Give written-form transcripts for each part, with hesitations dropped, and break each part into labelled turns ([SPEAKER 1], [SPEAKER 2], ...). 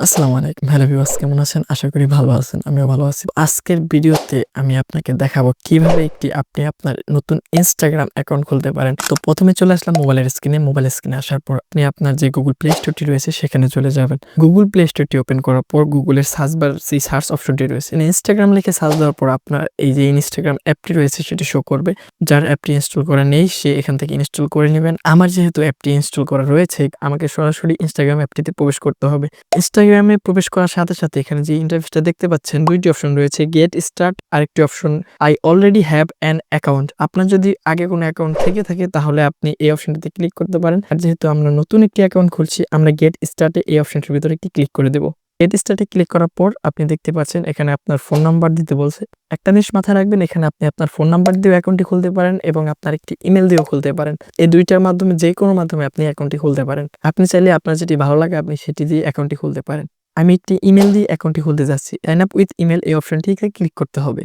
[SPEAKER 1] আসসালামু আলাইকুম। Hello viewers, কেমন আছেন? আশা করি ভালো আছেন। আমিও ভালো আছি। আজকের ভিডিওতে আমি আপনাকে দেখাবো কিভাবে আপনি আপনার নতুন Instagram অ্যাকাউন্ট খুলতে পারেন। তো প্রথমে চলে আসলাম মোবাইলের স্ক্রিনে। মোবাইলের স্ক্রিনে আসার পর আপনি আপনার যে Google Play Store টি রয়েছে সেখানে চলে যাবেন। Google Play Store টি ওপেন করার পর Google এর সার্চ বার সেই সার্চ অপশনটি রয়েছে। Instagram লিখে সার্চ দেওয়ার পর আপনার এই যে Instagram অ্যাপটি রয়েছে সেটি শো করবে। যার অ্যাপটি ইনস্টল করা নেই সে এখান থেকে ইনস্টল করে নিবেন। আমার যেহেতু অ্যাপটি ইনস্টল করা রয়েছে আমাকে সরাসরি Instagram অ্যাপটিতে প্রবেশ করতে হবে। Instagram এ প্রবেশ করার সাথে, সাথে এখানে যে ইন্টারফেসটা দেখতে পাচ্ছেন ২ টি অপশন রয়েছে, গেট স্টার্ট আরেকটি option I already have an account. আপনার যদি আগে কোনো অ্যাকাউন্ট থেকে থাকে তাহলে আপনি এই অপশনটিতে ক্লিক করতে পারেন। আর যেহেতু আমরা নতুন একটি অ্যাকাউন্ট খুলছি আমরা গেট স্টার্ট এ এই অপশনটির ভিতরে একটি ক্লিক করে দেব। গেট স্টার্ট এ ক্লিক করার পর আপনি দেখতে পাচ্ছেন এখানে আপনার ফোন নাম্বার দিতে বলছে। একটা জিনিস মাথায় রাখবেন, এখানে আপনি আপনার ফোন নাম্বার দিয়েও অ্যাকাউন্টটি খুলতে পারেন এবং আপনার একটি ইমেল দিয়েও খুলতে পারেন। এই ২ টার মাধ্যমে যেকোনো মাধ্যমে আপনি অ্যাকাউন্টটি খুলতে পারেন। আপনি চাইলে আপনার যেটি ভালো লাগে আপনি সেটি দিয়ে অ্যাকাউন্টটি খুলতে পারেন। আমি একটি ইমেল দিয়ে অ্যাকাউন্টটি খুলতে যাচ্ছি। সাইন আপ উইথ ইমেল এই অপশনটিতে ক্লিক করতে হবে।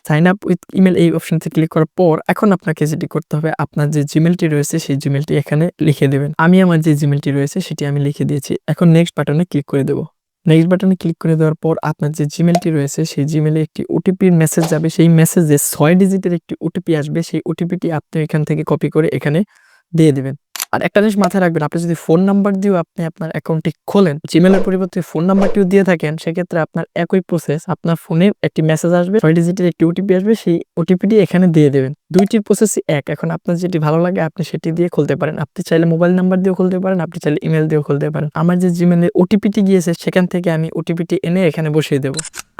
[SPEAKER 1] সাইন আপ উইথ ইমেল এই অপশনটিতে ক্লিক করার পর এখন আপনাকে যেটি করতে হবে, আপনার যে জিমেইলটি রয়েছে সেই জিমেইলটি এখানে লিখে দেবেন। আমি আমার যে জিমেইলটি রয়েছে সেটি আমি লিখে দিয়েছি। এখন নেক্সট বাটনে ক্লিক করে দেব। নেক্সট বাটনে ক্লিক করে দেওয়ার পর আপনার যে জিমেইলটি রয়েছে সেই জিমেইলে একটি ওটিপির মেসেজ যাবে। সেই মেসেজে ৬ ডিজিটের একটি ওটিপি আসবে। সেই ওটিপিটি আপনি এখান থেকে কপি করে এখানে দিয়ে দিবেন। আর একটা জিনিস মাথায় রাখবেন, আপনি যদি ফোন নাম্বার দিয়েও আপনি আপনার অ্যাকাউন্টটি খোলেন, জিমেইলের পরিবর্তে ফোন নাম্বারটিও দিয়ে থাকেন, সেক্ষেত্রে আপনার একই প্রসেস। আপনার ফোনে একটি মেসেজ আসবে, ৬ ডিজিটের একটি ওটিপি আসবে, সেই ওটিপিটি এখানে দিয়ে দেবেন। ২ টির প্রসেসই এক। এখন আপনার যেটি ভালো লাগে আপনি সেটি দিয়ে খুলতে পারেন। আপনি চাইলে মোবাইল নাম্বার দিয়েও খুলতে পারেন, আপনি চাইলে ইমেল দিয়েও খুলতে পারেন। আমার যে জিমেইলে ওটিপিটি গিয়েছে সেখান থেকে আমি ওটিপিটি এনে এখানে বসিয়ে দেব।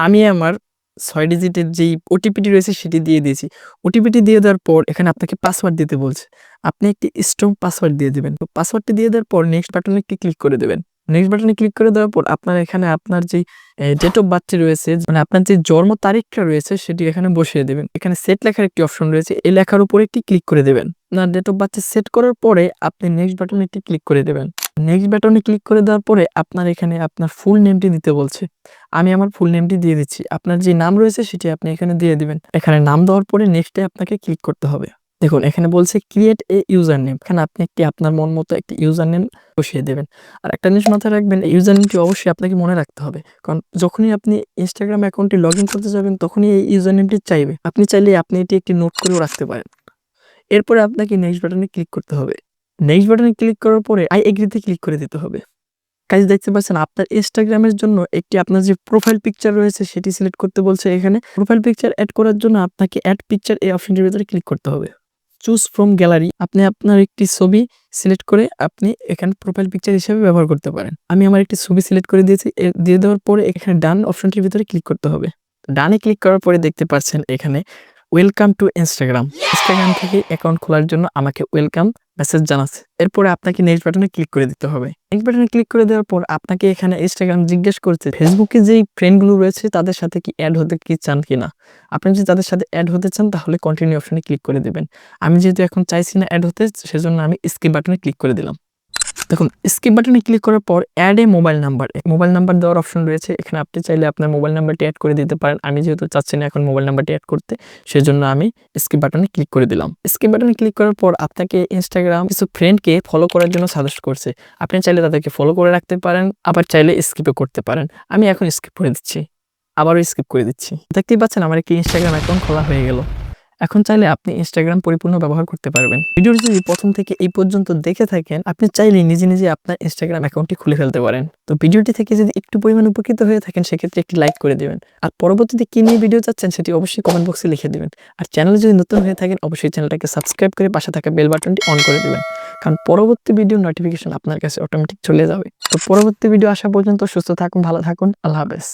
[SPEAKER 1] আমি আমার ৬ ডিজিটের যেই ওটিপিটি রয়েছে সেটি দিয়ে দিয়েছি। ওটিপিটি দিয়ে দেওয়ার পর এখানে আপনাকে পাসওয়ার্ড দিতে বলছে। আপনি একটি স্ট্রং পাসওয়ার্ড দিয়ে দিবেন। তো পাসওয়ার্ডটি দিয়ে দেওয়ার পর নেক্সট বাটনে একটি ক্লিক করে দেবেন। নেক্সট বাটনে ক্লিক করে দেওয়ার পর আপনার এখানে আপনার যেই ডেট অফ বার্থটি রয়েছে, মানে আপনার যে জন্ম তারিখটা রয়েছে সেটি এখানে বসিয়ে দেবেন। এখানে সেট লেখার একটি অপশন রয়েছে, এই লেখার উপরে একটি ক্লিক করে দেবেন। আপনার ডেট অফ বার্থ সেট করার পরে আপনি নেক্সট বাটনে একটি ক্লিক করে দেবেন। নেক্সট বাটনে ক্লিক করে দেওয়ার পরে আপনার এখানে আপনার ফুল নেমটি দিতে বলছে। আমি আমার ফুল নেমটি দিয়ে দিচ্ছি। আপনার যে নাম রয়েছে সেটি আপনি এখানে দিয়ে দিবেন। এখানে নাম দেওয়ার পরে নেক্সটে আপনাকে ক্লিক করতে হবে। দেখুন এখানে বলছে ক্রিয়েট এ ইউজার নেম। এখানে আপনি একটি আপনার মন মতো একটি ইউজার নেম বসিয়ে দেবেন। আর একটা জিনিস মাথায় রাখবেন, এই ইউজার নেমটি অবশ্যই আপনাকে মনে রাখতে হবে। কারণ যখনই আপনি Instagram অ্যাকাউন্টটি লগইন করতে যাবেন তখনই এই ইউজার নেমটি চাইবে। আপনি চাইলে আপনি এটি একটি নোট করেও রাখতে পারেন। এরপরে আপনাকে নেক্সট বাটনে ক্লিক করতে হবে। নেক্সট বাটনে ক্লিক করার পরে আই এগ্রি তে ক্লিক করে দিতে হবে। গাইস দেখতে পাচ্ছেন আপনার Instagram এর জন্য একটি আপনার যে প্রোফাইল পিকচার রয়েছে সেটি সিলেক্ট করতে বলছে এখানে। প্রোফাইল পিকচার এড করার জন্য আপনাকে এড পিকচার এই অপশনটির ভিতরে ক্লিক করতে হবে। চুজ ফ্রম গ্যালারি, আপনি আপনার একটি ছবি সিলেক্ট করে আপনি এখানে প্রোফাইল পিকচার হিসেবে ব্যবহার করতে পারেন। আমি আমার একটি ছবি সিলেক্ট করে দিয়েছি। দিয়ে দেওয়ার পরে এখানে ডান অপশনটির ভিতরে ক্লিক করতে হবে। ডানে ক্লিক করার পরে দেখতে পাচ্ছেন এখানে ওয়েলকাম টু Instagram। Instagram থেকে অ্যাকাউন্ট খোলার জন্য আমাকে ওয়েলকাম মেসেজ জানাচ্ছে। এরপরে আপনাকে নেক্সট বাটনে ক্লিক করে দিতে হবে। নেক্সট বাটনে ক্লিক করে দেওয়ার পর আপনাকে এখানে Instagram জিজ্ঞেস করছে ফেসবুকে যেই ফ্রেন্ডগুলো রয়েছে তাদের সাথে কি অ্যাড হতে চান কিনা। আপনি যদি তাদের সাথে অ্যাড হতে চান তাহলে কন্টিনিউ অপশনে ক্লিক করে দেবেন। আমি যেহেতু এখন চাইছি না অ্যাড হতে, সেজন্য আমি স্কিপ বাটনে ক্লিক করে দিলাম। দেখুন স্কিপ বাটনে ক্লিক করার পর add a mobile number, mobile number দেওয়ার অপশন রয়েছে। এখানে আপনি চাইলে আপনার মোবাইল নাম্বারটি অ্যাড করে দিতে পারেন। আমি যেহেতু চাচ্ছি না এখন মোবাইল নাম্বারটি অ্যাড করতে, সেজন্য আমি স্কিপ বাটনে ক্লিক করে দিলাম। স্কিপ বাটনে ক্লিক করার পর আপনাকে Instagram কিছু ফ্রেন্ডকে ফলো করার জন্য সাজেস্ট করছে। আপনি চাইলে তাদেরকে ফলো করে রাখতে পারেন, আবার চাইলে স্কিপও করতে পারেন। আমি এখন স্কিপ করে দিচ্ছি, আবারও স্কিপ করে দিচ্ছি। দেখতেই পাচ্ছেন আমার একটি Instagram অ্যাকাউন্ট খোলা হয়ে গেল। এখন চাইলে আপনি Instagram পরিপূর্ণ ব্যবহার করতে পারবেন। ভিডিওটি যদি প্রথম থেকে এই পর্যন্ত দেখে থাকেন আপনি চাইলে নিজে নিজে আপনার Instagram অ্যাকাউন্টটি খুলে ফেলতে পারেন। তো ভিডিওটি থেকে যদি একটু পরিমাণ উপকৃত হয়ে থাকেন সেক্ষেত্রে একটি লাইক করে দিবেন। আর পরবর্তীতে কি নিয়ে ভিডিও চাচ্ছেন সেটি অবশ্যই কমেন্ট বক্সে লিখে দিবেন। আর চ্যানেলে যদি নতুন হয়ে থাকেন অবশ্যই চ্যানেলটাকে সাবস্ক্রাইব করে পাশে থাকা বেল বাটনটি অন করে দিবেন, কারণ পরবর্তী ভিডিও নোটিফিকেশন আপনার কাছে অটোমেটিক চলে যাবে। তো পরবর্তী ভিডিও আসা পর্যন্ত সুস্থ থাকুন, ভালো থাকুন, আল্লাহ হাফেজ।